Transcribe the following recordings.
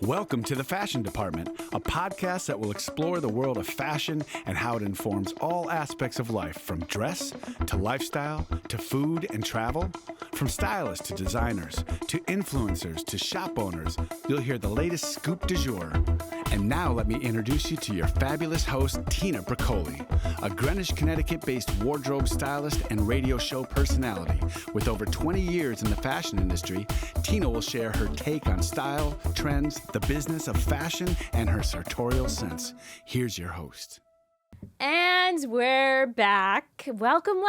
Welcome to the Fashion Department, a podcast that will explore the world of fashion and how it informs all aspects of life, from dress to lifestyle to food and travel. From stylists to designers to influencers to shop owners, you'll hear the latest scoop du jour. And now let me introduce you to your fabulous host, Tina Bricoli, a Greenwich, Connecticut-based wardrobe stylist and radio show personality. With over 20 years in the fashion industry, Tina will share her take on style, trends, the business of fashion, and her sartorial sense. Here's your host. And we're back. Welcome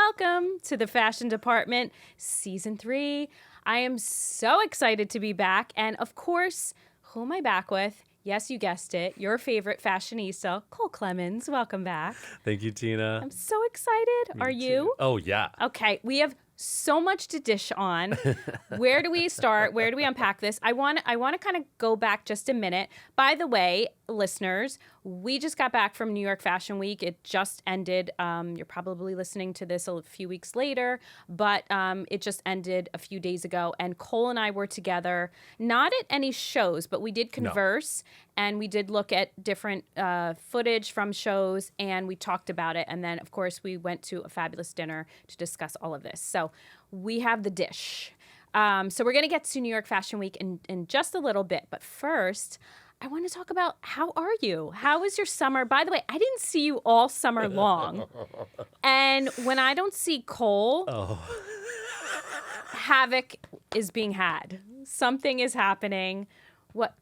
to the Fashion Department, Season 3. I am so excited to be back. And of course, who am I back with? Yes, you guessed it. Your favorite fashionista, Cole Clemens. Welcome back. Thank you, Tina. I'm so excited. Are you? Oh, yeah. Okay, we have so much to dish on. Where do we start? Where do we unpack this? I want to kind of go back just a minute. By the way, listeners, we just got back from New York Fashion Week. It just ended. You're probably listening to this a few weeks later, but it just ended a few days ago. And Cole and I were together, not at any shows, but we did converse. And we did look at different footage from shows, and we talked about it. And then, of course, we went to a fabulous dinner to discuss all of this. So we have the dish. So we're going to get to New York Fashion Week in just a little bit. But first, I want to talk about, how are you? How was your summer? By the way, I didn't see you all summer long. And when I don't see Cole, havoc is being had. Something is happening.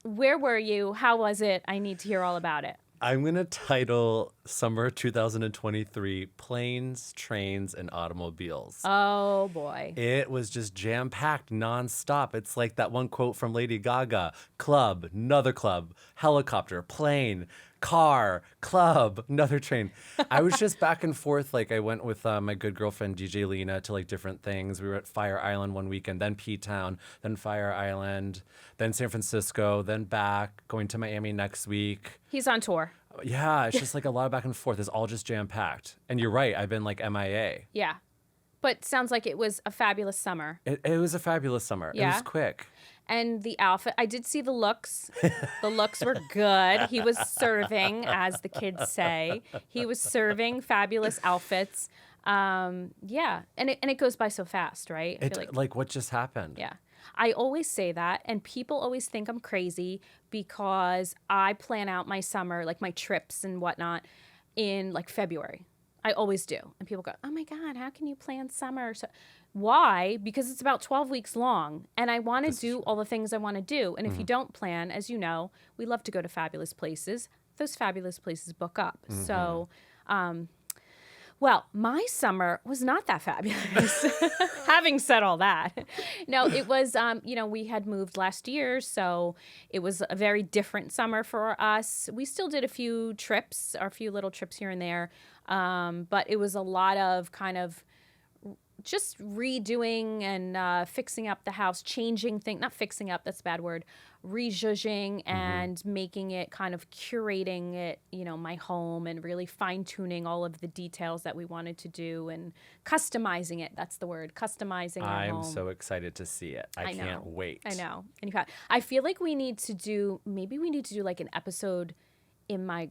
Where were you? How was it? I need to hear all about it. I'm going to title Summer 2023 Planes, Trains, and Automobiles. Oh, boy. It was just jam-packed nonstop. It's like that one quote from Lady Gaga: club, another club, helicopter, plane, car, club, another train. I was just back and forth. Like, I went with my good girlfriend, DJ Lena, to like different things. We were at Fire Island one weekend, then P-Town, then Fire Island, then San Francisco, then back, going to Miami next week. He's on tour. Yeah, it's just like a lot of back and forth. It's all just jam-packed. And you're right, I've been like MIA. Yeah. But sounds like it was a fabulous summer. It was a fabulous summer. Yeah. It was quick. And the outfit, I did see the looks. The looks were good. He was serving, as the kids say. He was serving fabulous outfits. Yeah. And it goes by so fast, right? I feel like what just happened? Yeah. I always say that, and people always think I'm crazy because I plan out my summer, like my trips and whatnot, in like February. I always do. And people go, oh my God, how can you plan summer? So, why? Because it's about 12 weeks long, and I want to do all the things I want to do. And if you don't plan, as you know, we love to go to fabulous places. Those fabulous places book up. So, well, my summer was not that fabulous. Having said all that, no, it was, we had moved last year, so it was a very different summer for us. We still did a few trips, or a few little trips here and there, but it was a lot of kind of just redoing and fixing up the house, changing things, not fixing up, that's a bad word, rejudging and making it, kind of curating it, my home, and really fine-tuning all of the details that we wanted to do and customizing it. That's the word, customizing our home. I'm so excited to see it. I can't wait. I know. And I feel like we need to do like an episode in my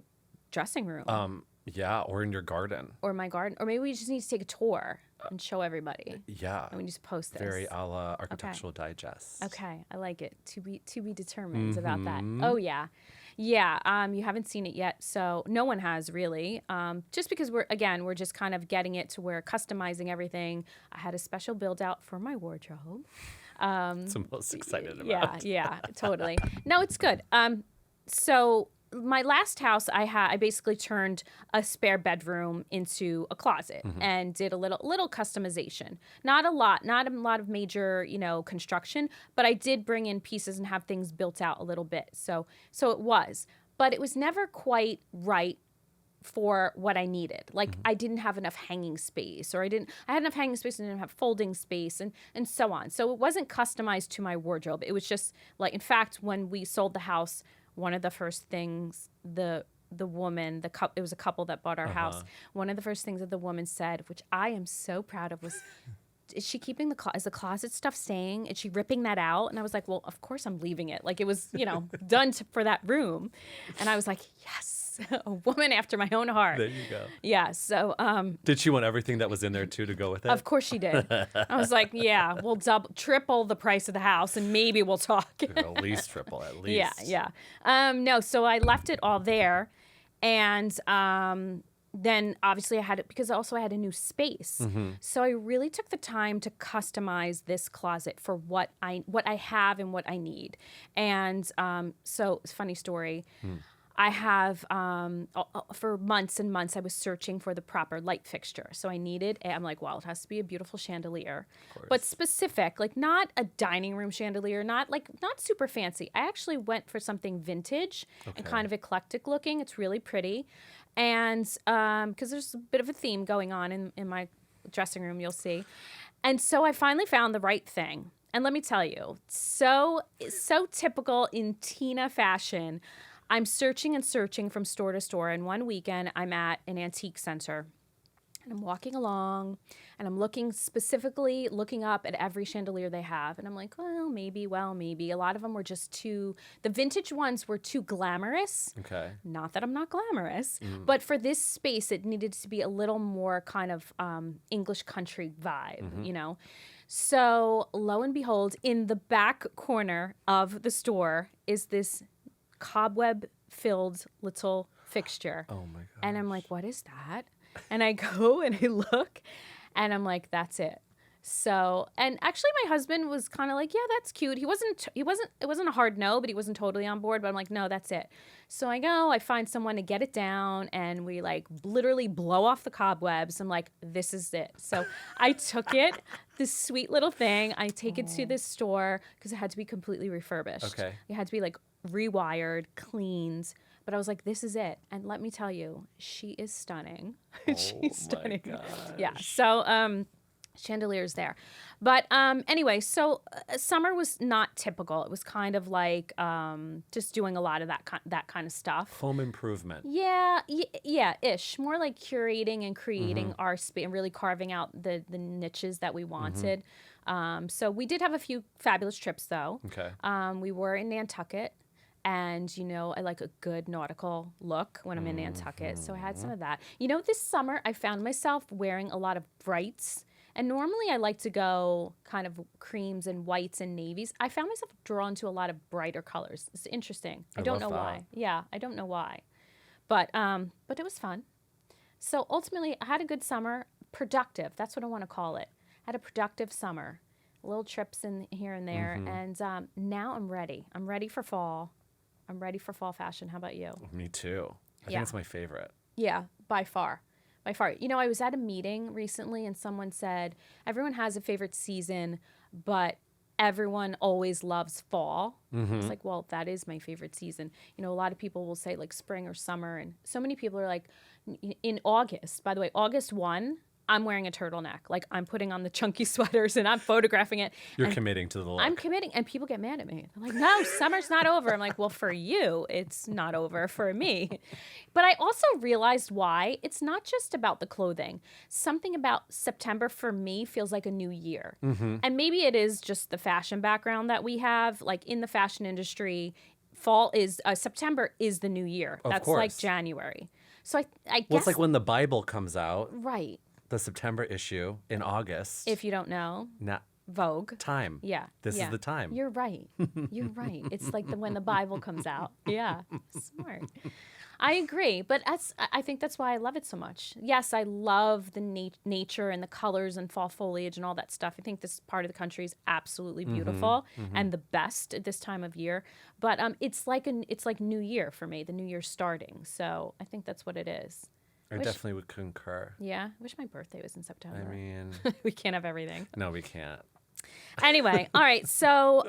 dressing room. Yeah, or in your garden. Or my garden. Or maybe we just need to take a tour and show everybody. Yeah. And we just post this. Very a la Architectural Digest. Okay, I like it. To be determined about that. Oh, yeah. Yeah, you haven't seen it yet, so no one has really. Just because we're just kind of getting it to where customizing everything. I had a special build out for my wardrobe. That's what I'm most excited about. Yeah, totally. No, it's good. So my last house I basically turned a spare bedroom into a closet and did a little customization. Not a lot of major, construction, but I did bring in pieces and have things built out a little bit. So it was, but it was never quite right for what I needed. Like I didn't have enough hanging space, or I had enough hanging space and didn't have folding space, and so on. So it wasn't customized to my wardrobe. It was just like, in fact, when we sold the house, one of the first things the woman, it was a couple that bought our house. One of the first things that the woman said, which I am so proud of, was, is she keeping is the closet stuff staying? Is she ripping that out? And I was like, well, of course I'm leaving it. Like it was, done for that room. And I was like, yes, a woman after my own heart. There you go. Yeah. So, Did she want everything that was in there too to go with it? of course she did. I was like, yeah, we'll triple the price of the house and maybe we'll talk. At least triple, at least. Yeah. No, so I left it all there. And then obviously I had it because also I had a new space. So I really took the time to customize this closet for what I have and what I need. And so it's a funny story. I have, for months and months, I was searching for the proper light fixture. So I needed, I'm like, well, it has to be a beautiful chandelier, but specific, like not a dining room chandelier, not super fancy. I actually went for something vintage and kind of eclectic looking. It's really pretty. And because there's a bit of a theme going on in my dressing room, you'll see. And so I finally found the right thing. And let me tell you, so typical in Tina fashion. I'm searching and searching from store to store. And one weekend, I'm at an antique center. And I'm walking along, and I'm specifically looking up at every chandelier they have. And I'm like, well, maybe. A lot of them were just the vintage ones were too glamorous. Okay. Not that I'm not glamorous, but for this space, it needed to be a little more kind of English country vibe, So lo and behold, in the back corner of the store is this cobweb-filled little fixture. Oh my god! And I'm like, what is that? And I go and I look, and I'm like, that's it. So, and actually, my husband was kind of like, yeah, that's cute. It wasn't a hard no, but he wasn't totally on board. But I'm like, no, that's it. So I find someone to get it down, and we like literally blow off the cobwebs. I'm like, this is it. So I took it, this sweet little thing. I take it to this store because it had to be completely refurbished. Okay. It had to be like rewired, cleaned. But I was like, this is it. And let me tell you, she is stunning. She's stunning. My gosh. Yeah. So chandeliers there. But anyway, so summer was not typical. It was kind of like just doing a lot of that kind of stuff. Home improvement. Yeah, ish. More like curating and creating our space and really carving out the niches that we wanted. So we did have a few fabulous trips, though. Okay. We were in Nantucket. And, I like a good nautical look when I'm in Nantucket. So I had some of that. This summer I found myself wearing a lot of brights. And normally I like to go kind of creams and whites and navies. I found myself drawn to a lot of brighter colors. It's interesting. I don't know why. Yeah, I don't know why. But it was fun. So ultimately I had a good summer. Productive. That's what I want to call it. Had a productive summer. Little trips in here and there. And now I'm ready. I'm ready for fall. I'm ready for fall fashion. How about you? Me too. I think it's my favorite. Yeah, by far. By far. I was at a meeting recently and someone said, everyone has a favorite season, but everyone always loves fall. It's like, well, that is my favorite season. A lot of people will say like spring or summer. And so many people are like, in August, by the way, August 1, I'm wearing a turtleneck. Like I'm putting on the chunky sweaters and I'm photographing it. You're committing to the look. I'm committing, and people get mad at me. They're like, no, summer's not over. I'm like, well, for you, it's not over. For me. But I also realized why. It's not just about the clothing. Something about September for me feels like a new year. And maybe it is just the fashion background that we have. Like in the fashion industry, September is the new year. Of That's course. like January. So I guess. Well, it's like when the Bible comes out. Right. The September issue in August. If you don't know. Vogue. Time. Yeah. This is the time. You're right. You're right. It's like when the Bible comes out. Yeah. Smart. I agree. But I think that's why I love it so much. Yes, I love the nature and the colors and fall foliage and all that stuff. I think this part of the country is absolutely beautiful and the best at this time of year. But it's like New Year for me. The New Year's starting. So I think that's what it is. I definitely would concur. Yeah. I wish my birthday was in September. I mean. We can't have everything. No, we can't. Anyway. All right. So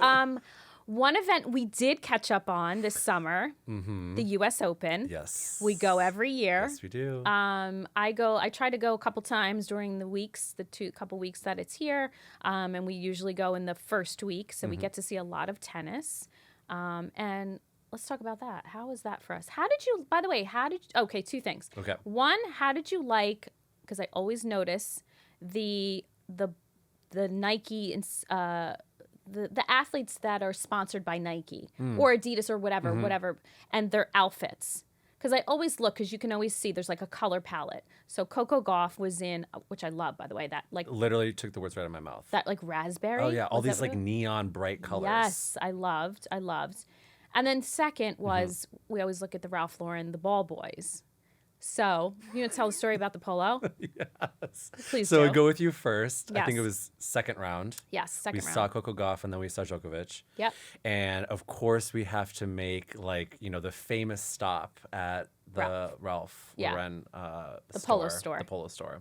one event we did catch up on this summer, the U.S. Open. Yes. We go every year. Yes, we do. I try to go a couple times during the weeks, couple weeks that it's here. And we usually go in the first week. So we get to see a lot of tennis. And let's talk about that. How was that for us? Okay, two things. Okay. One, how did you like, because I always notice the the Nike and the athletes that are sponsored by Nike or Adidas or whatever, and their outfits. Because I always look, because you can always see there's like a color palette. So Coco Gauff was in, which I love, by the way, that like Literally took the words right out of my mouth. that like raspberry. Oh yeah, all Was that these what like it was? neon bright colors. Yes, I loved. And then second was, we always look at the Ralph Lauren, the ball boys. So, you want to tell the story about the polo? Yes. Please So do. I go with you first. I think it Yes. was second round. Yes, second we round. saw Coco Gauff and then we saw Djokovic. Yep. And of course we have to make like, the famous stop at the Ralph Yeah. Lauren The polo store. The polo store.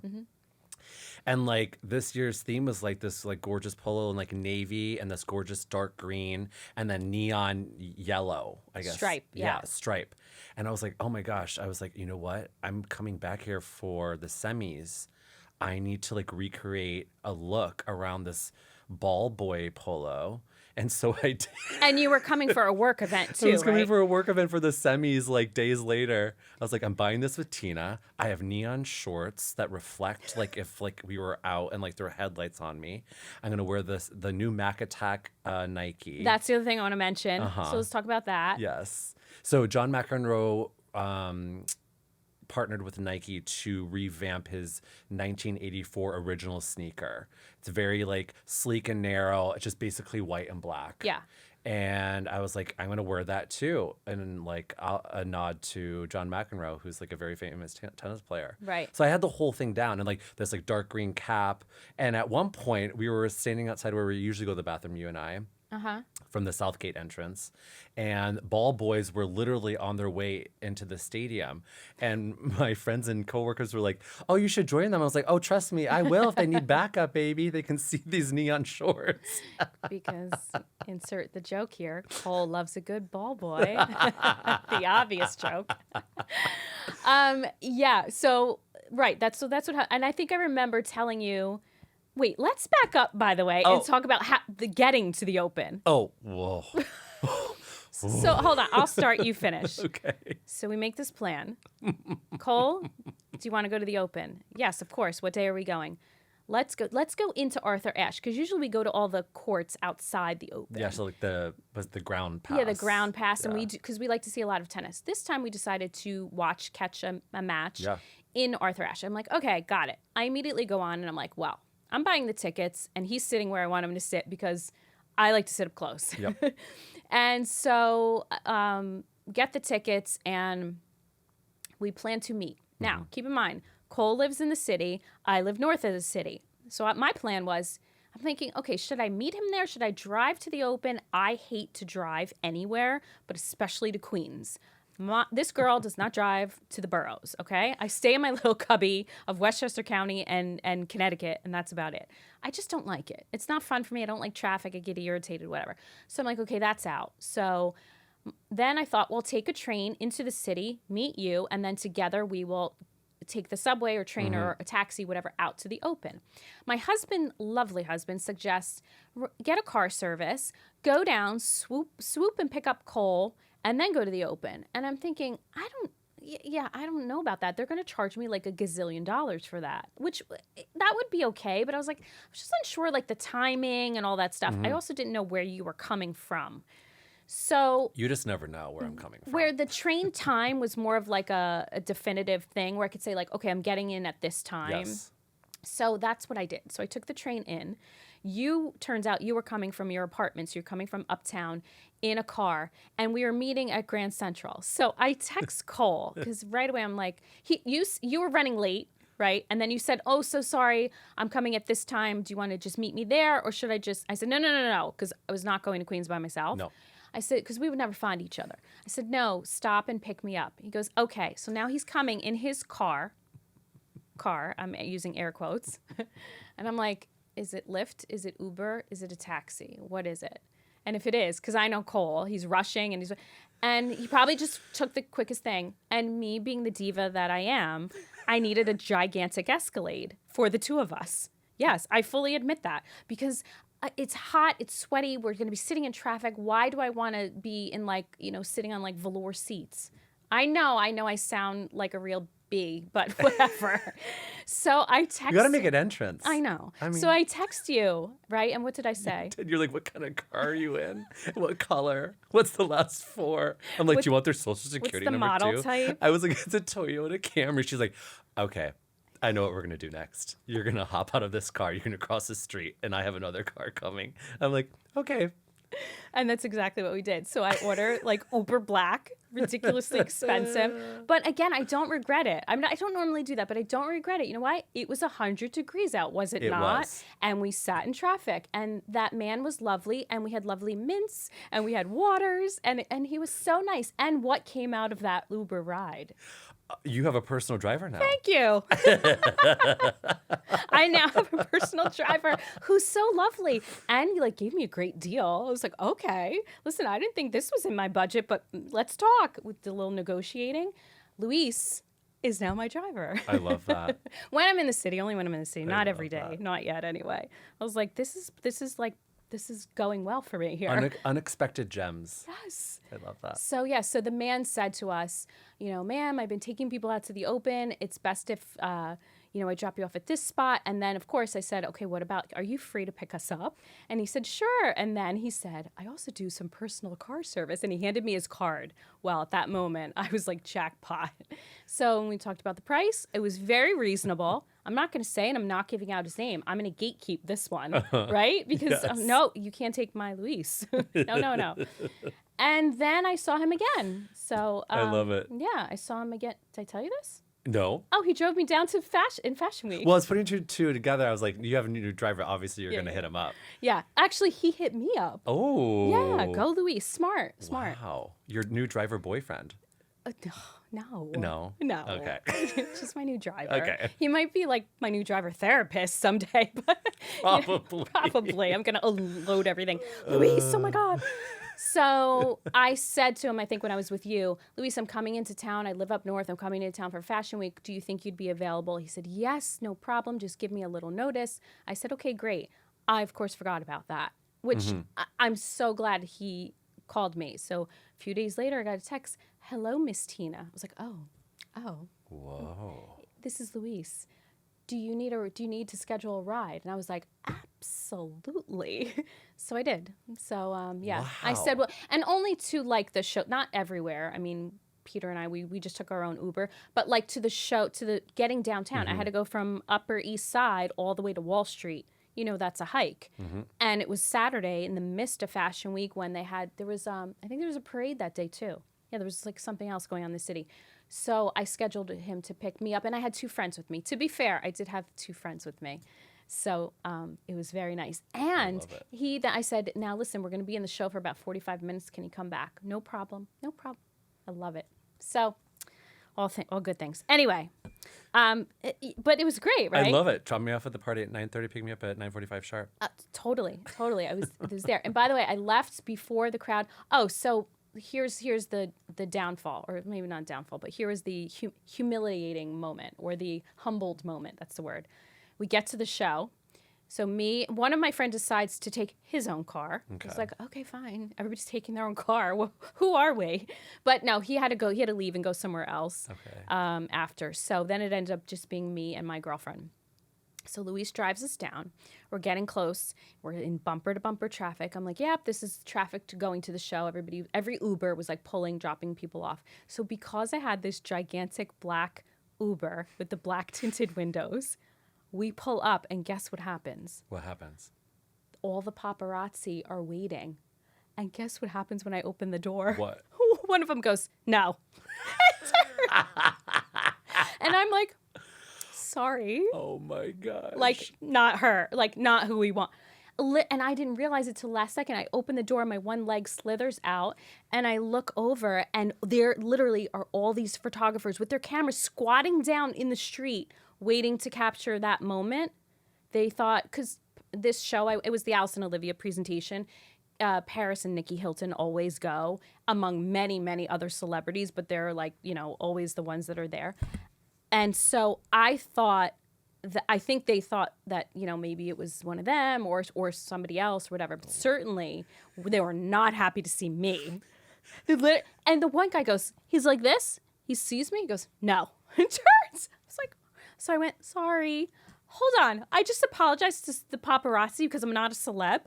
And like this year's theme was like this like gorgeous polo and like navy and this gorgeous dark green and then neon yellow, I guess. Stripe, yeah. Stripe. And I was like, oh my gosh. I was like, you know what? I'm coming back here for the semis. I need to like recreate a look around this ball boy polo. And so I did. And you were coming for a work event too, I was coming right? for a work event for the semis like days later. I was like, I'm buying this with Tina. I have neon shorts that reflect like if like we were out and like there were headlights on me. I'm gonna wear the new Mac Attack Nike. That's the other thing I want to mention. So let's talk about that. Yes. So John McEnroe partnered with Nike to revamp his 1984 original sneaker. It's very like sleek and narrow. It's just basically white and black. Yeah. And I was like, I'm gonna wear that too, and like a nod to John McEnroe, who's like a very famous tennis player. Right. So I had the whole thing down, and like this like dark green cap. And at one point, we were standing outside where we usually go to the bathroom, you and I. From the Southgate entrance, and ball boys were literally on their way into the stadium, and my friends and coworkers were like, "Oh, you should join them." I was like, "Oh, trust me, I will if they need backup, baby. They can see these neon shorts." Because insert the joke here. Cole loves a good ball boy. The obvious joke. Yeah. So right. That's what. And I think I remember telling you. Wait, let's back up, by the way, and talk about the getting to the Open. Oh, whoa. So hold on. I'll start. You finish. Okay. So we make this plan. Cole, do you want to go to the Open? Yes, of course. What day are we going? Let's go into Arthur Ashe, because usually we go to all the courts outside the Open. Yeah, so like the ground pass. Yeah, the ground pass, and Yeah. because we like to see a lot of tennis. This time we decided to catch a match Yeah. in Arthur Ashe. I'm like, okay, got it. I immediately go on and I'm like, well, I'm buying the tickets, and he's sitting where I want him to sit because I like to sit up close. Yep. And so get the tickets, and we plan to meet. Now, keep in mind, Cole lives in the city. I live north of the city. So my plan was, I'm thinking, okay, should I meet him there? Should I drive to the Open? I hate to drive anywhere, but especially to Queens. This girl does not drive to the boroughs, okay? I stay in my little cubby of Westchester County and Connecticut, and that's about it. I just don't like it. It's not fun for me. I don't like traffic. I get irritated, whatever. So I'm like, okay, that's out. So then I thought, well, take a train into the city, meet you, and then together we will take the subway or train or a taxi, whatever, out to the Open. My husband, lovely husband, suggests get a car service, go down, swoop and pick up Cole, and then go to the Open. And I'm thinking, I don't know about that. They're going to charge me like $1 gazillion for that, which that would be okay. But I was like, I was just unsure, like the timing and all that stuff. I also didn't know where you were coming from. So You just never know where I'm coming from. where the train time was more of like a definitive thing where I could say like, okay, I'm getting in at this time. Yes. So that's what I did. So I took the train in. Turns out you were coming from your apartments. You're coming from uptown in a car, and we were meeting at Grand Central. So I text Cole because right away I'm like, you were running late, right? And then you said, oh, so sorry, I'm coming at this time. Do you want to just meet me there, or should I just? I said, no, because I was not going to Queens by myself. No. I said, because we would never find each other. I said, no, stop and pick me up. He goes, okay. So now he's coming in his car, I'm using air quotes. And I'm like, is it Lyft? Is it Uber? Is it a taxi? What is it? And if it is, because I know Cole, he's rushing and he probably just took the quickest thing. And me being the diva that I am, I needed a gigantic Escalade for the two of us. Yes, I fully admit that, because it's hot, it's sweaty, we're going to be sitting in traffic. Why do I want to be in sitting on like velour seats? I know I sound like a real be, but whatever. So I text. You got to make an entrance. I know. I mean, so I text you, right? And what did I say? And you're like, what kind of car are you in? What color? What's the last four? I'm like, do you want their social security the number model too? type? I was like, it's a Toyota Camry. She's like, okay, I know what we're going to do next. You're going to hop out of this car. You're going to cross the street. And I have another car coming. I'm like, okay. And that's exactly what we did. So I order like Uber Black, ridiculously expensive. But again, I don't regret it. I don't normally do that, but I don't regret it. You know why? It was 100 degrees out, was it not? Was. And we sat in traffic, and that man was lovely, and we had lovely mints, and we had waters, and he was so nice. And what came out of that Uber ride? You have a personal driver now. Thank you. I now have a personal driver who's so lovely, and he like gave me a great deal. I was like, okay, listen, I didn't think this was in my budget, but let's talk. With the little negotiating, Luis is now my driver. I love that. When I'm in the city, only when I'm in the city, not every day, that. not yet anyway. I was like, this is going well for me here. Unexpected gems. Yes. I love that. So so the man said to us, ma'am, I've been taking people out to the open. It's best if, I drop you off at this spot. And then, of course, I said, okay, what about, are you free to pick us up? And he said, sure. And then he said, I also do some personal car service. And he handed me his card. Well, at that moment, I was like, jackpot. So when we talked about the price, it was very reasonable. I'm not going to say, and I'm not giving out his name. I'm going to gatekeep this one, right? Because Yes. no, you can't take my Luis. No. And then I saw him again. So I love it. Yeah, I saw him again. Did I tell you this? No. Oh, he drove me down to Fashion Week. Well, I was putting two together. I was like, you have a new driver. Obviously, you're going to hit him up. Yeah, actually, he hit me up. Oh. Yeah, go Luis. Smart. Wow. Your new driver boyfriend. No. No? Okay. Just my new driver. Okay. He might be like my new driver therapist someday, but Probably. probably. I'm going to unload everything. Luis, oh my God. So I said to him, I think when I was with you, Luis, I'm coming into town. I live up north. I'm coming into town for Fashion Week. Do you think you'd be available? He said, yes, no problem. Just give me a little notice. I said, okay, great. I, of course, forgot about that, which I'm so glad he called me. So a few days later, I got a text, hello, Miss Tina. I was like, oh, Whoa. this is Luis. Do you need to schedule a ride? And I was like, absolutely. So I did. So yeah, I said, well, and only to like the show, not everywhere. I mean, Peter and I, we just took our own Uber, but like to the show, to the getting downtown. I had to go from Upper East Side all the way to Wall Street. That's a hike. And it was Saturday in the midst of Fashion Week when I think there was a parade that day too. Yeah, there was like something else going on in the city. So I scheduled him to pick me up, and I had 2 friends with me. To be fair, I did have 2 friends with me. So it was very nice. And I said, now listen, we're going to be in the show for about 45 minutes. Can you come back? No problem. I love it. So all good things. Anyway, but it was great, right? I love it. Drop me off at the party at 9:30. Pick me up at 9:45 sharp. Totally. I was there. And by the way, I left before the crowd. Oh, so here's the downfall, or maybe not downfall, but here is the humiliating moment, or the humbled moment. That's the word. We get to the show. So one of my friends decides to take his own car. Okay. It's like, okay, fine. Everybody's taking their own car. Well, who are we? But no, he had to leave and go somewhere else after. So then it ended up just being me and my girlfriend. So Luis drives us down. We're getting close. We're in bumper to bumper traffic. I'm like, yep, this is traffic going to the show. Every Uber was like dropping people off. So because I had this gigantic black Uber with the black tinted windows, we pull up, and guess what happens? What happens? All the paparazzi are waiting. And guess what happens when I open the door? What? One of them goes, no. And I'm like, sorry. Oh my gosh. Like, not her. Like, not who we want. And I didn't realize it till last second. I open the door, my one leg slithers out, and I look over, and there literally are all these photographers with their cameras squatting down in the street, waiting to capture that moment. They thought, because this show, it was the Allison Olivia presentation. Paris and Nikki Hilton always go, among many, many other celebrities, but they're like, always the ones that are there. And so I think they thought that, maybe it was one of them or somebody else or whatever. But certainly they were not happy to see me. And the one guy goes, he's like this. He sees me. He goes, no. It turns. It's like, so I went, sorry. Hold on. I just apologized to the paparazzi because I'm not a celeb.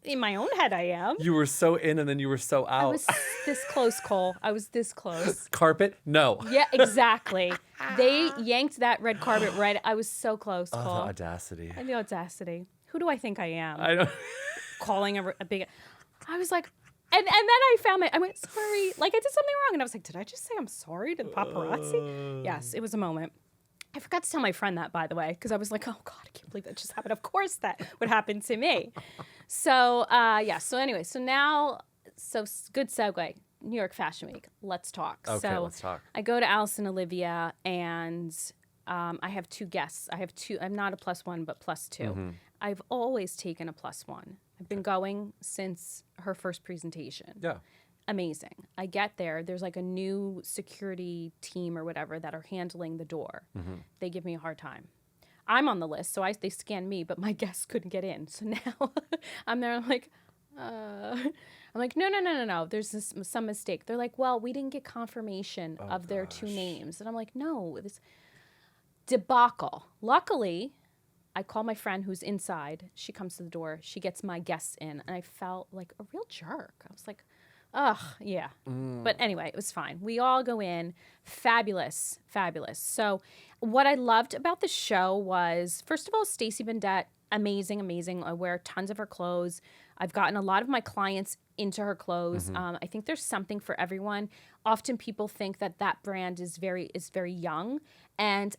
In my own head, I am. You were so in and then you were so out. I was this close, Cole. I was this close. Carpet? No. Yeah, exactly. They yanked that red carpet right. I was so close, Cole. Oh, the audacity. And the audacity. Who do I think I am? I don't. Calling a big. I was like, and then I found I went, sorry. Like I did something wrong. And I was like, did I just say I'm sorry to the paparazzi? Yes, it was a moment. I forgot to tell my friend that, by the way, because I was like, oh, God, I can't believe that just happened. Of course that would happen to me. So, yeah. So anyway, so good segue. New York Fashion Week. Let's talk. Okay, so let's talk. I go to Alice and Olivia, and I have two guests. I'm not a +1, but +2. I've always taken a +1. I've been going since her first presentation. Yeah. Amazing. I get there. There's like a new security team or whatever that are handling the door. They give me a hard time. I'm on the list, so they scan me, but my guests couldn't get in. So now I'm there. I'm like, no. There's some mistake. They're like, well, we didn't get confirmation of their two names, and I'm like, no, this debacle. Luckily, I call my friend who's inside. She comes to the door. She gets my guests in, and I felt like a real jerk. I was like, ugh, yeah. But anyway, it was fine. We all go in. Fabulous. So what I loved about the show was, first of all, Stacey Bendet, amazing. I wear tons of her clothes. I've gotten a lot of my clients into her clothes. I think there's something for everyone. Often people think that brand is very young, and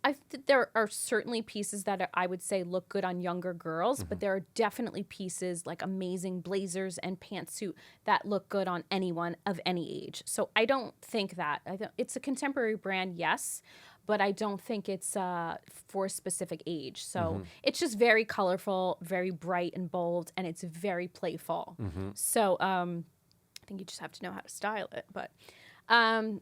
there are certainly pieces that I would say look good on younger girls, but there are definitely pieces like amazing blazers and pantsuit that look good on anyone of any age. So I don't think that. It's a contemporary brand, yes, but I don't think it's for a specific age. So it's just very colorful, very bright and bold, and it's very playful. So I think you just have to know how to style it. But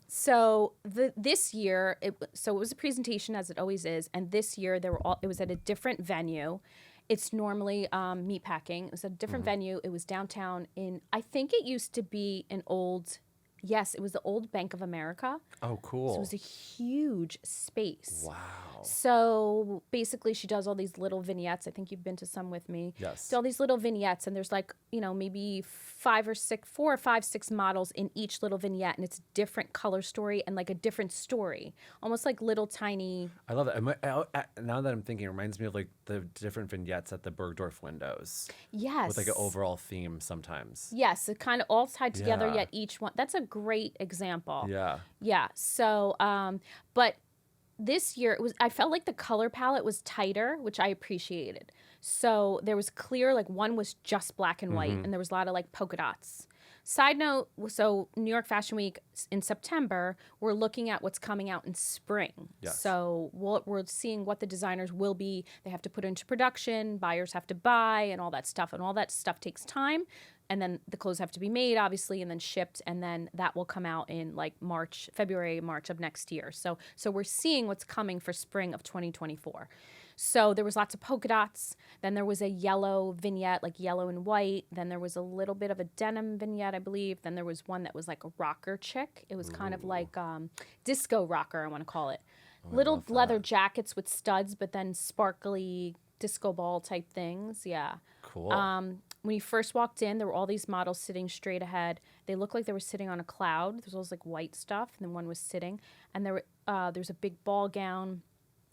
so this year, it was a presentation as it always is, and this year it was at a different venue. It's normally meatpacking. It was at a different venue. It was downtown I think it used to be an old. Yes, it was the old Bank of America. Oh, cool. So it was a huge space. Wow. So basically she does all these little vignettes. I think you've been to some with me. Yes. So all these little vignettes, and there's like, maybe 4 or 5, 6 models in each little vignette, and it's a different color story and like a different story. Almost like little tiny. I love that. Now that I'm thinking, it reminds me of like the different vignettes at the Bergdorf windows. Yes. With like an overall theme sometimes. Yes, it kind of all tied together, Yeah. yet each one. That's a great example. Yeah. Yeah. So, but this year I felt like the color palette was tighter, which I appreciated. So there was clear, like one was just black and white, and there was a lot of like polka dots. Side note, so New York Fashion Week in September, we're looking at what's coming out in spring. Yes. So we're seeing what the designers will be. They have to put into production, buyers have to buy, and all that stuff. And all that stuff takes time. And then the clothes have to be made, obviously, and then shipped. And then that will come out in like February, March of next year. So we're seeing what's coming for spring of 2024. So there was lots of polka dots. Then there was a yellow vignette, like yellow and white. Then there was a little bit of a denim vignette, I believe. Then there was one that was like a rocker chick. It was kind of like disco rocker, I want to call it. Little leather jackets with studs, but then sparkly disco ball type things. Yeah. Cool. When you first walked in, there were all these models sitting straight ahead. They looked like they were sitting on a cloud. There was all this like white stuff, and then one was sitting. And there's a big ball gown.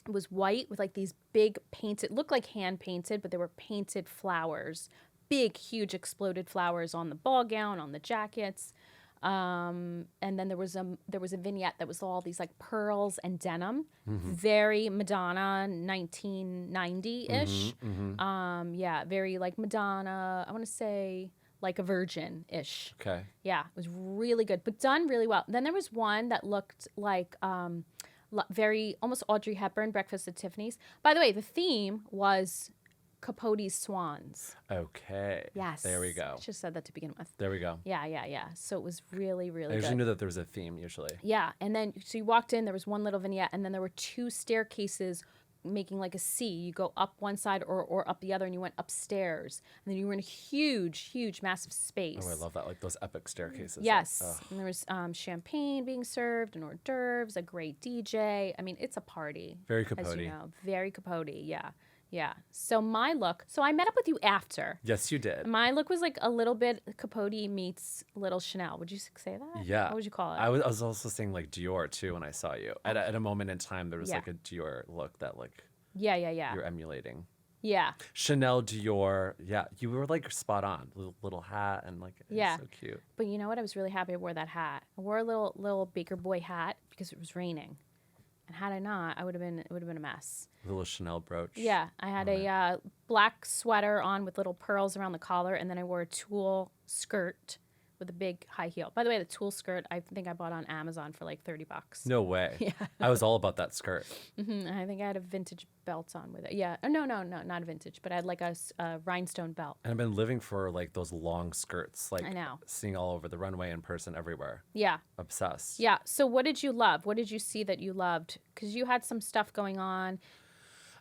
It was white with like these big painted, looked like hand painted, but they were painted flowers, big, huge exploded flowers on the ball gown, on the jackets. And then there was a vignette that was all these like pearls and denim, very Madonna 1990-ish. Yeah, very like Madonna. I want to say like a virgin-ish. Okay. Yeah, it was really good, but done really well. Then there was one that looked like very almost Audrey Hepburn, Breakfast at Tiffany's. By the way, the theme was Capote's Swans. Okay. Yes. There we go. I just said that to begin with. There we go. Yeah. So it was really, really I usually good. knew that there was a theme usually. Yeah, and then so you walked in, there was one little vignette, and then there were 2 staircases making like a C. You go up one side or up the other, and you went upstairs, and then you were in a huge, massive space. Oh, I love that. Like those epic staircases. Yes, Like, ugh. and there was champagne being served and hors d'oeuvres, a great DJ. I mean, it's a party. Very As Capote. you know, very Capote. Yeah. So my look. So I met up with you after. Yes, you did. My look was like a little bit Capote meets little Chanel. Would you say that? Yeah. What would you call it? I was also saying like Dior too when I saw you. At a moment in time, there was Yeah. like a Dior look that like Yeah. you're emulating. Yeah. Chanel, Dior. Yeah, you were like spot on. Little hat and like Yeah. it's so cute. But you know what? I was really happy I wore that hat. I wore a little Baker Boy hat because it was raining. And had I not, it would have been a mess. Little Chanel brooch. Yeah, I had a black sweater on with little pearls around the collar, and then I wore a tulle skirt with a big high heel. By the way, the tulle skirt I think I bought on Amazon for like $30. No way. Yeah. I was all about that skirt. And I think I had a vintage belt on with it. Yeah. No, not a vintage, but I had like a rhinestone belt. And I've been living for like those long skirts, like I know. seeing all over the runway in person everywhere. Yeah. Obsessed. Yeah. So what did you love? What did you see that you loved? Because you had some stuff going on.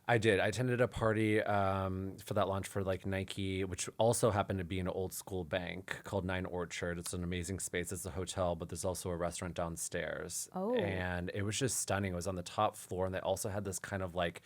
I did. I attended a party for that launch for like Nike, which also happened to be an old school bank called 9 Orchard. It's an amazing space. It's a hotel, but there's also a restaurant downstairs. Oh. And it was just stunning. It was on the top floor, and they also had this kind of like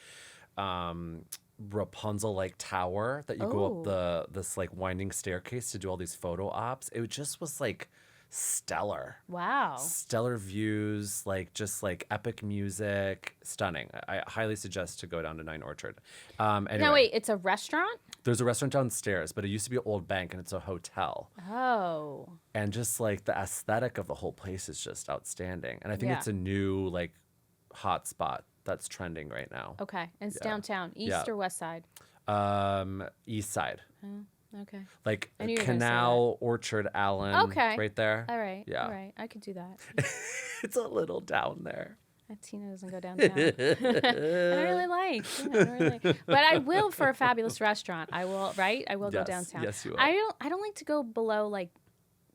Rapunzel like tower that you go up this like winding staircase to do all these photo ops. It just was like stellar. Wow. Stellar views, like just like epic music, stunning. I highly suggest to go down to 9 Orchard. Anyway, Now wait, it's a restaurant? there's a restaurant downstairs, but it used to be an old bank and it's a hotel. Oh. And just like the aesthetic of the whole place is just outstanding. And I think Yeah. it's a new like hot spot that's trending right now. Okay. And it's Yeah. downtown, east Yeah. or west side? East side, Okay. like I knew you were gonna say Canal, Orchard, Allen. Okay. Right there. All right. Yeah. All right. I could do that. It's a little down there. Tina doesn't go downtown. I don't really like. Yeah, I don't really like. But I will for a fabulous restaurant. I will, right? I will go Yes. downtown. Yes, you will. I don't like to go below like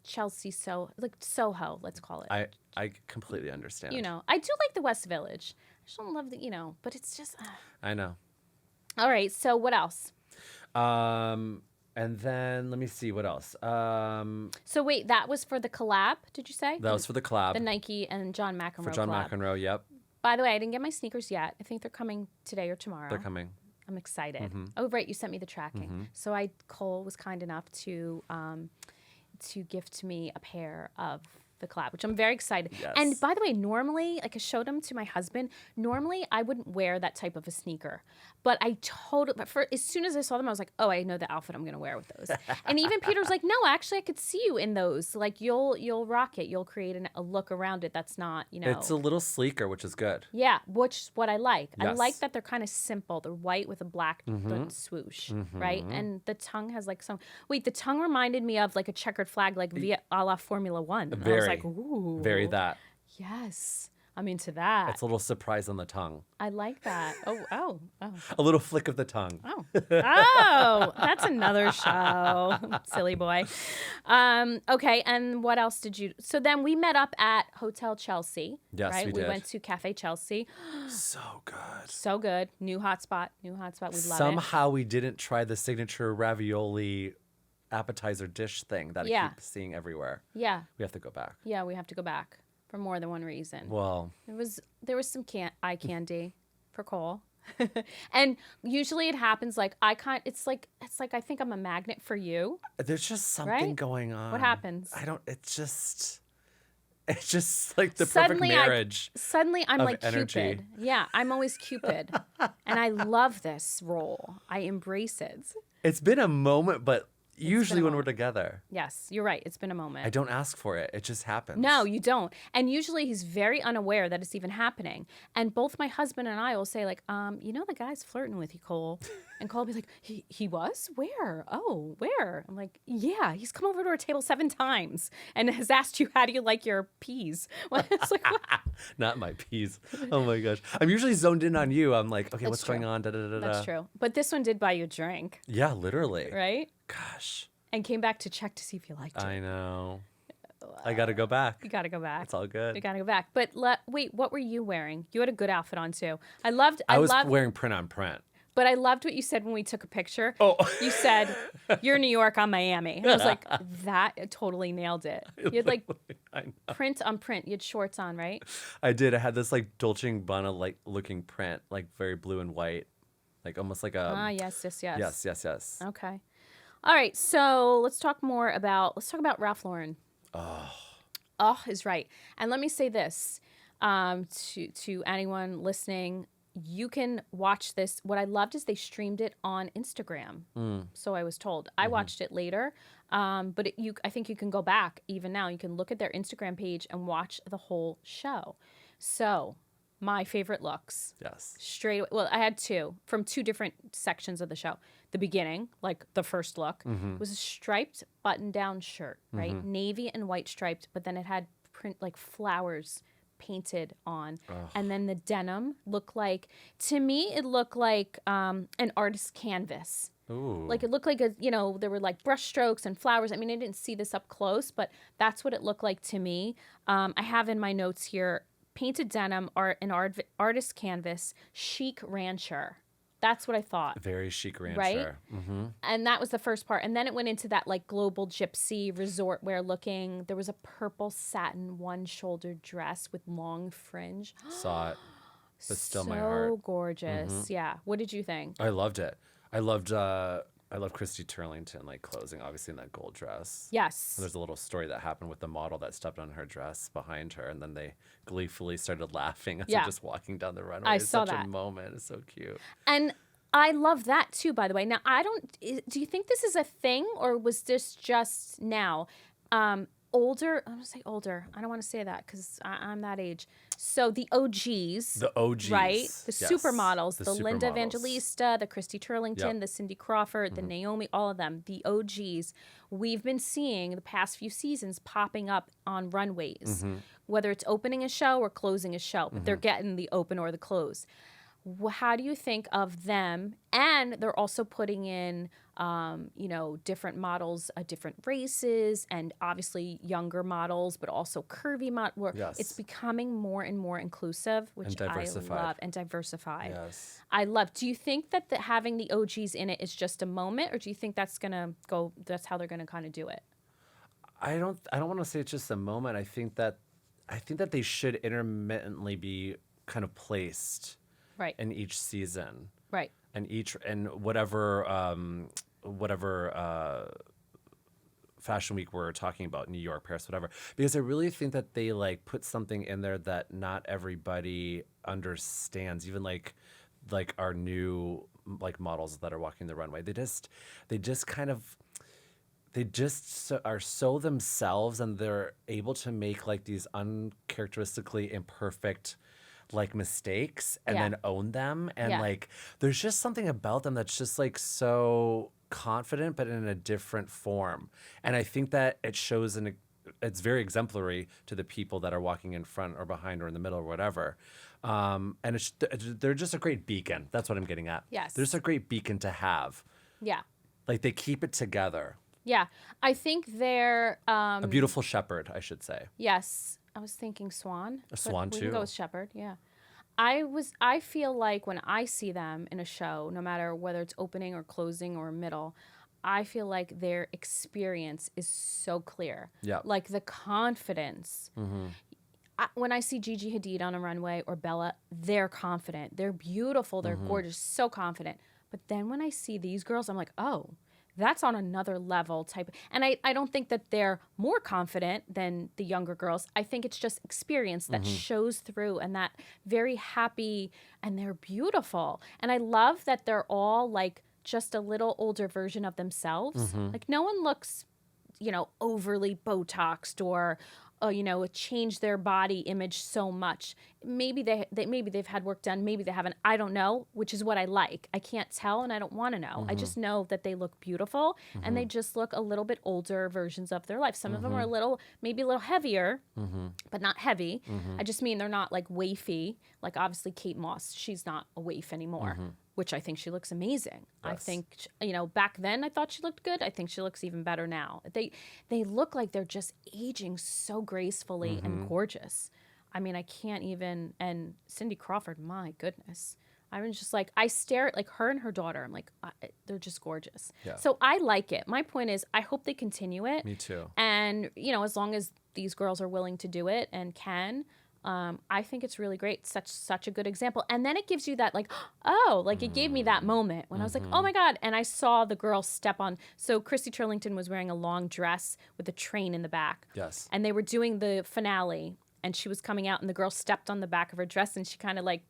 Chelsea, like Soho, let's call it. I completely understand. You know, I do like the West Village. I just don't love the, but it's just. I know. All right. So what else? And then let me see what else. So wait, that was for the collab, did you say? That was for the collab The Nike and John McEnroe for John collab. McEnroe. Yep, By the way, I didn't get my sneakers yet. I think they're coming today or tomorrow. they're coming. I'm excited. Oh, right, you sent me the tracking. So Cole was kind enough to gift me a pair of the collab, which I'm very excited. Yes. And by the way, normally, like I showed them to my husband, normally I wouldn't wear that type of a sneaker. But as soon as I saw them, I was like, oh, I know the outfit I'm going to wear with those. And even Peter's like, no, actually, I could see you in those. Like, you'll rock it. You'll create a look around it that's not, It's a little sleeker, which is good. Yeah, which is what I like. I Yes. like that they're kind of simple. They're white with a black swoosh, right? And the tongue has like some. Wait, the tongue reminded me of like a checkered flag, like a la Formula One. And I was like, ooh, Very that. yes, I'm into that. It's a little surprise on the tongue. I like that. Oh. A little flick of the tongue. Oh, that's another show. Silly boy. Okay, and what else did you... So then we met up at Hotel Chelsea, Yes, right? we did. went to Cafe Chelsea. So good. So good. New hotspot. We love it. Somehow we didn't try the signature ravioli appetizer dish thing that I keep seeing everywhere. Yeah. We have to go back. Yeah, we have to go back for more than one reason. Well, There was some eye candy for Cole. And usually it happens like it's like I think I'm a magnet for you. there's just something Right? going on. What happens? It's just like the Suddenly perfect marriage. Suddenly I'm of like energy. Cupid. Yeah, I'm always Cupid. And I love this role. I embrace it. It's been a moment, but usually when we're moment. together, Yes, you're right. It's been a moment. I don't ask for it. It just happens. No, you don't. And usually he's very unaware that it's even happening. And both my husband and I will say, like, the guy's flirting with you, Cole. And Cole will be like, he was? Where? Oh, where? I'm like, yeah, he's come over to our table 7 times and has asked you, how do you like your peas? It's like, what? Not my peas. Oh my gosh. I'm usually zoned in on you. I'm like, okay, what's true. going on? Da, da, da, da. That's true. But this one did buy you a drink, Yeah, literally. right? Gosh. And came back to check to see if you liked it. I know. I got to go back. You got to go back. It's all good. You got to go back. But wait, what were you wearing? You had a good outfit on too. I was wearing print on print. But I loved what you said when we took a picture. Oh. You said, you're New York, I'm Miami. And I was like, that totally nailed it. You had like print on print. You had shorts on, right? I did. I had this like Dolce & Gabbana like looking print, like very blue and white, like almost like a. Yes. Yes. Okay. All right. So let's talk about Ralph Lauren. Oh is right. And let me say this to anyone listening. You can watch this. What I loved is they streamed it on Instagram. So I was told. I watched it later, but I think you can go back even now. You can look at their Instagram page and watch the whole show. So my favorite looks. Yes. Well, I had two from two different sections of the show. The beginning, like the first look, was a striped button-down shirt, right? Navy and white striped, but then it had print like flowers painted on. And then the denim looked like, to me, it looked like an artist's canvas. Ooh. Like it looked like there were like brush strokes and flowers. I mean, I didn't see this up close, but that's what it looked like to me. I have in my notes here, painted denim, artist canvas, chic rancher. That's what I thought. Very chic rancher. Right? And that was the first part. And then it went into that like global gypsy resort wear looking. There was a purple satin one-shouldered dress with long fringe. Saw it. But still so my heart. So gorgeous. Yeah. What did you think? I loved it. I loved Christy Turlington like closing obviously in that gold dress. Yes. And there's a little story that happened with the model that stepped on her dress behind her, and then they gleefully started laughing as they're just walking down the runway. I it's saw such that. a moment. It's so cute. And I love that too, by the way. Now, do you think this is a thing, or was this just now? Older, I'm going to say older. I don't want to say that because I'm that age. So the OGs. The OGs. Right? The yes. supermodels. The Linda supermodels. Evangelista, the Christy Turlington, the Cindy Crawford, the Naomi, all of them. The OGs. We've been seeing the past few seasons popping up on runways, whether it's opening a show or closing a show. But they're getting the open or the close. How do you think of them? And they're also putting in, different models, different races, and obviously younger models, but also curvy models. Yes. It's becoming more and more inclusive, which I love, and diversified. Yes. I love. Do you think that having the OGs in it is just a moment, or do you think that's gonna go? That's how they're gonna kind of do it. I don't want to say it's just a moment. I think that they should intermittently be kind of placed. Right. In each season. Right. And whatever fashion week we're talking about, New York, Paris, whatever. Because I really think that they like put something in there that not everybody understands. Even like our new like models that are walking the runway. They just are so themselves, and they're able to make like these uncharacteristically imperfect like mistakes and then own them, and like there's just something about them that's just like so confident but in a different form. And I think that it shows it's very exemplary to the people that are walking in front or behind or in the middle or whatever. And they're just a great beacon. That's what I'm getting at. Yes. They're just a great beacon to have. Yeah. Like they keep it together. Yeah. I think they're a beautiful shepherd, I should say. Yes. I was thinking swan. A swan we too. We can go with shepherd, yeah. I feel like when I see them in a show, no matter whether it's opening or closing or middle, I feel like their experience is so clear. Yeah. Like the confidence. When I see Gigi Hadid on a runway or Bella, they're confident. They're beautiful. They're gorgeous. So confident. But then when I see these girls, I'm like, oh, that's on another level type. And I don't think that they're more confident than the younger girls. I think it's just experience that shows through, and that very happy, and they're beautiful. And I love that they're all like just a little older version of themselves. Like no one looks, overly Botoxed or, change their body image so much. Maybe they've had work done. Maybe they haven't. I don't know, which is what I like. I can't tell, and I don't want to know. I just know that they look beautiful, and they just look a little bit older versions of their life. Some of them are maybe a little heavier, but not heavy. I just mean they're not like waify. Like obviously Kate Moss, she's not a waif anymore. which I think she looks amazing. I Yes. think, back then I thought she looked good. I think she looks even better now. They look like they're just aging so gracefully and gorgeous. I mean, I can't even, and Cindy Crawford, my goodness. I was just like, I stare at like her and her daughter. I'm like, they're just gorgeous. Yeah. So I like it. My point is, I hope they continue it. Me too. And, as long as these girls are willing to do it and can, I think it's really great. Such a good example. And then it gives you that like, it gave me that moment when I was like, oh my God. And I saw the girl step on. So Christy Turlington was wearing a long dress with a train in the back. Yes. And they were doing the finale and she was coming out and the girl stepped on the back of her dress and she kind of like,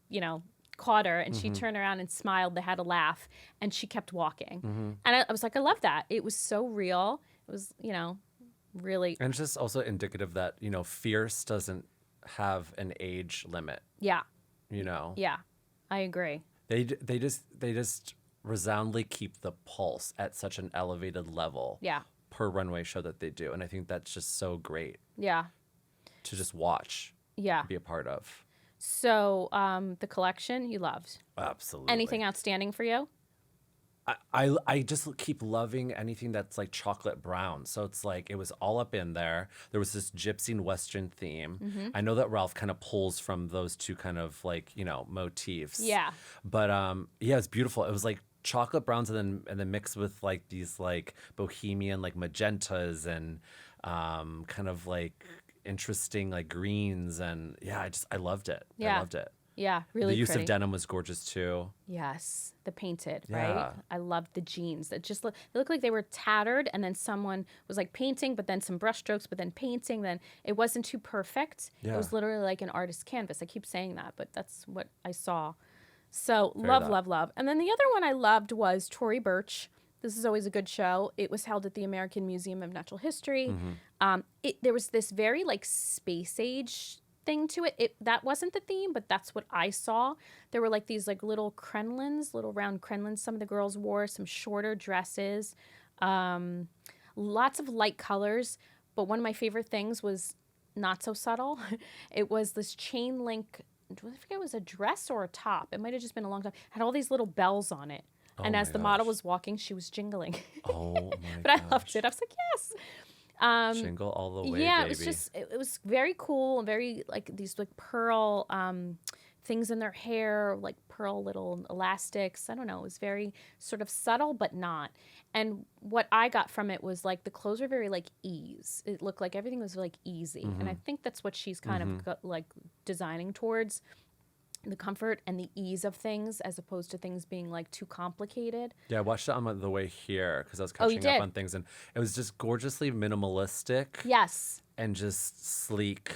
caught her and she turned around and smiled. They had a laugh and she kept walking. And I was like, I love that. It was so real. It was, really. And it's just also indicative that, fierce doesn't have an age limit, Yeah. Yeah, I agree. They just resoundingly keep the pulse at such an elevated level. Yeah. Per runway show that they do. And I think that's just so great Yeah. to just watch, Yeah. be a part of. So the collection you loved. Absolutely. Anything outstanding for you? I just keep loving anything that's like chocolate brown. So it's like it was all up in there. There was this gypsy and Western theme. I know that Ralph kind of pulls from those two kind of like, motifs. Yeah. But yeah, it's beautiful. It was like chocolate browns and then mixed with like these like bohemian like magentas and kind of like interesting like greens and yeah, I loved it. Yeah. I loved it. Yeah, really The use pretty. of denim was gorgeous too. Yes, the painted, Yeah. right? I loved the jeans. That just they looked like they were tattered, and then someone was like painting, but then some brush strokes, but then painting. Then it wasn't too perfect. It Yeah. was literally like an artist's canvas. I keep saying that, but that's what I saw. So Fair love, enough. love, love. And then the other one I loved was Tory Burch. This is always a good show. It was held at the American Museum of Natural History. There was this very like space age thing to it. That wasn't the theme, but that's what I saw. There were like these like little crenolines, little round crenolines. Some of the girls wore some shorter dresses, lots of light colors. But one of my favorite things was not so subtle. It was this chain link. I forget if it was a dress or a top. It might have just been a long time. Had all these little bells on it. And my as the model gosh. was walking, she was jingling. Oh my But I loved it. I was like, yes. Jingle all the way, Yeah, baby. it was just it was very cool and very like these like pearl things in their hair, like pearl little elastics. I don't know. It was very sort of subtle but not. And what I got from it was like the clothes were very like ease. It looked like everything was like easy. And I think that's what she's kind of like designing towards. The comfort and the ease of things as opposed to things being like too complicated. Yeah, I watched it on the way here because I was Oh, you catching up did? on things, and it was just gorgeously minimalistic Yes. and just sleek.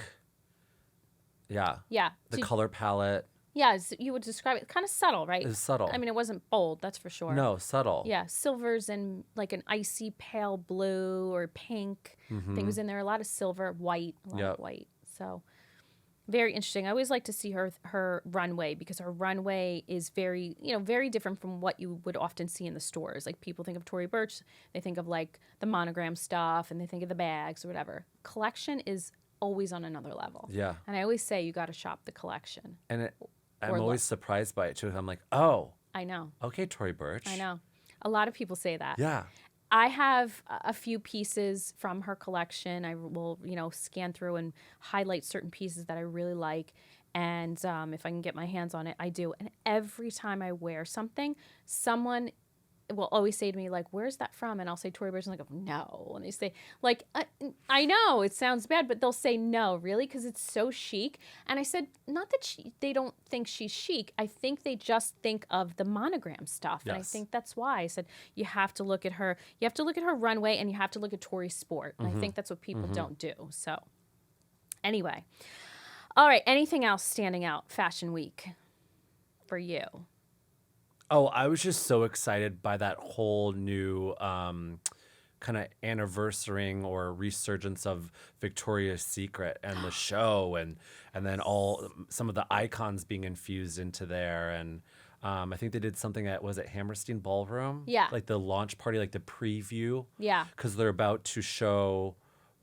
Yeah. Yeah. The So- color palette yeah, you would describe it kind of subtle, right? is subtle. I mean, it wasn't bold, that's for sure. No, subtle. Yeah, silvers and like an icy pale blue or pink things in there. A lot of silver, white, a lot Yep. of white. So very interesting. I always like to see her runway because her runway is very, very different from what you would often see in the stores. Like people think of Tory Burch, they think of like the monogram stuff and they think of the bags or whatever. Collection is always on another level. Yeah. And I always say you got to shop the collection. And I'm Or always surprised by it too. I'm like, oh, I know. okay, Tory Burch. I know. A lot of people say that. Yeah. I have a few pieces from her collection. I will, scan through and highlight certain pieces that I really like. And if I can get my hands on it, I do. And every time I wear something, someone will always say to me, like, where's that from? And I'll say Tory Burch. And I go, no. And they say, like, I know it sounds bad, but they'll say, no, really? Because it's so chic. And I said, not that they don't think she's chic. I think they just think of the monogram stuff. And I Yes. think that's why I said, you have to look at her. You have to look at her runway and you have to look at Tory Sport. And I think that's what people don't do. So anyway. All right. Anything else standing out Fashion Week for you? Oh, I was just so excited by that whole new kind of anniversarying or resurgence of Victoria's Secret and the show, and then some of the icons being infused into there, and I think they did something at, was it Hammerstein Ballroom? Yeah. Like the launch party, like the preview. Yeah. Because they're about to show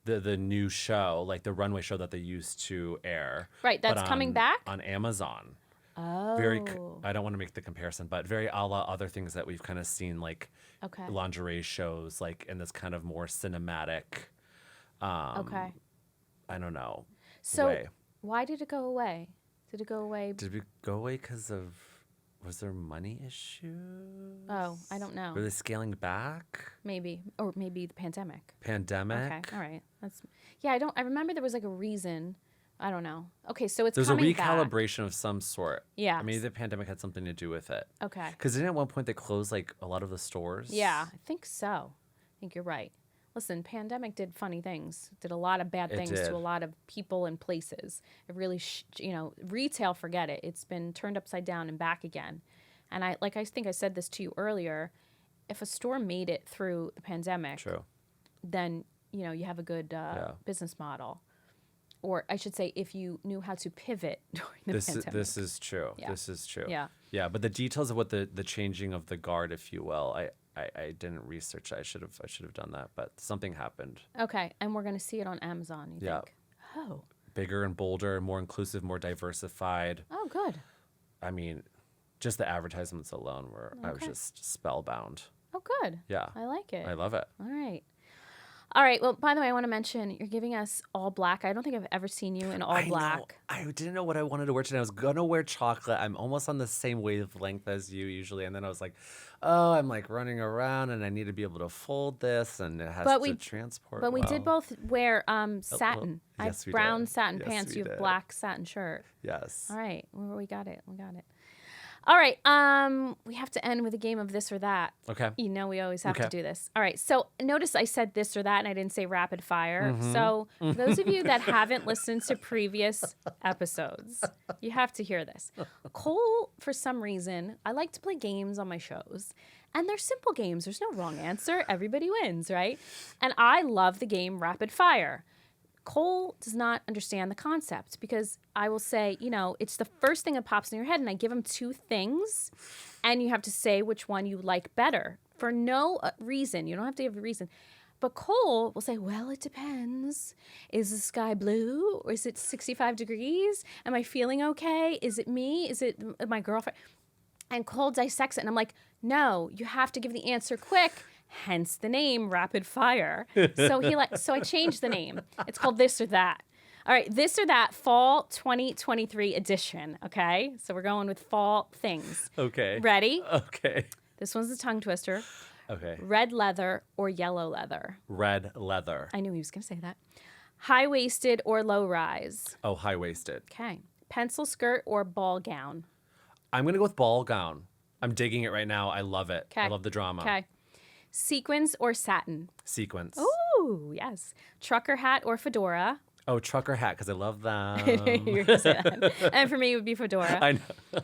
the new show, like the runway show that they used to air. Right, that's but coming back? on Amazon. Very, Oh. I don't want to make the comparison, but very a la other things that we've kind of seen, like Okay. lingerie shows, like in this kind of more cinematic, Okay. I don't know, So way. why did it go away? Did it go away? Did we go away because of, was there money issues? Oh, I don't know. Were they scaling back? Maybe. Or maybe the pandemic. Pandemic? Okay. All right. I remember there was like a reason. I don't know. Okay, so it's There's a coming back. recalibration of some sort. Yeah. Maybe the pandemic had something to do with it. Okay. Because didn't at one point they closed like a lot of the stores? Yeah, I think so. I think you're right. Listen, pandemic did funny things. Did a lot of bad things did. to a lot of people and places. It really, retail, forget it. It's been turned upside down and back again. And I think I said this to you earlier. If a store made it through the pandemic, True. then you have a good business model. Or I should say, if you knew how to pivot during the pandemic. This is true. Yeah. This is true. Yeah. Yeah, but the details of what the changing of the guard, if you will, I didn't research. I should have done that, but something happened. Okay, and we're going to see it on Amazon, you Yeah. think? Oh. Bigger and bolder, more inclusive, more diversified. Oh, good. I mean, just the advertisements alone were, I was just spellbound. Oh, good. Yeah. I like it. I love it. All right. All right. Well, by the way, I want to mention you're giving us all black. I don't think I've ever seen you in all black. Know. I didn't know what I wanted to wear today. I was gonna wear chocolate. I'm almost on the same wavelength as you usually, and then I was like, "Oh, I'm like running around, and I need to be able to fold this, and it has to transport." But we did well." both wear satin. I yes, have we brown did. satin Yes, pants. we You have did. black satin shirt. Yes. All right. Well, we got it. All right. We have to end with a game of this or that. Okay. You know we always have to Okay. do this. All right. So notice I said this or that and I didn't say rapid fire. Mm-hmm. So for those of you that haven't listened to previous episodes, you have to hear this. Cole, for some reason, I like to play games on my shows. And they're simple games. There's no wrong answer. Everybody wins, right? And I love the game rapid fire. Cole does not understand the concept because I will say, it's the first thing that pops in your head, and I give him two things, and you have to say which one you like better for no reason. You don't have to give a reason. But Cole will say, well, it depends. Is the sky blue, or is it 65 degrees? Am I feeling okay? Is it me? Is it my girlfriend? And Cole dissects it, and I'm like, no, you have to give the answer quick. Hence the name Rapid Fire. So I changed the name. It's called This or That. All right, This or That Fall 2023 edition. Okay, so we're going with fall things. Okay. Ready? Okay. This one's a tongue twister. Okay. Red leather or yellow leather? Red leather. I knew he was going to say that. High waisted or low rise? Oh, high waisted. Okay. Pencil skirt or ball gown? I'm gonna go with ball gown. I'm digging it right now. I love it. I Okay. love the drama. Okay. Sequins or satin? Sequence. Ooh, yes. Trucker hat or fedora? Oh, trucker hat, because I love them. You're gonna say that. And for me, it would be fedora. I know.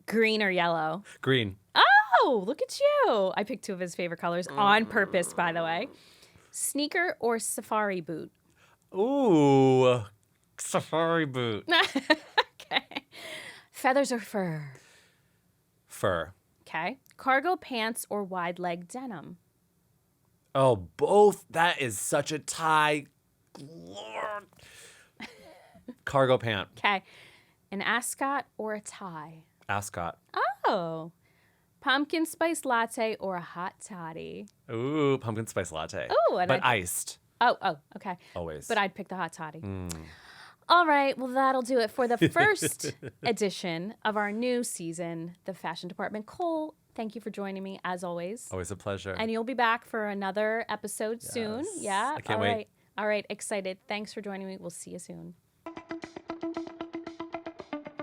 Green or yellow? Green. Oh, look at you. I picked two of his favorite colors on purpose, by the way. Sneaker or safari boot? Ooh, safari boot. Okay. Feathers or fur? Fur. Okay. Cargo pants or wide leg denim? Oh, both. That is such a tie. Lord. Cargo pant. Okay. An ascot or a tie? Ascot. Oh. Pumpkin spice latte or a hot toddy? Ooh, pumpkin spice latte. Ooh, and but iced. Oh, okay. Always. But I'd pick the hot toddy. All right, well, that'll do it for the first edition of our new season, The Fashion Department. Cole, thank you for joining me, as always. Always a pleasure. And you'll be back for another episode soon. Yes. Yeah? I can't wait. Right. All right, excited. Thanks for joining me. We'll see you soon.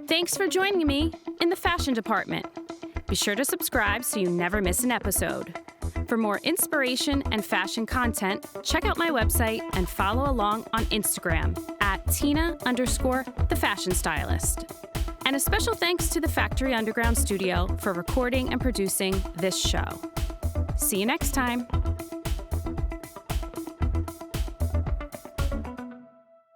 Thanks for joining me in The Fashion Department. Be sure to subscribe so you never miss an episode. For more inspiration and fashion content, check out my website and follow along on Instagram at Tina_the Fashion Stylist. And a special thanks to the Factory Underground Studio for recording and producing this show. See you next time.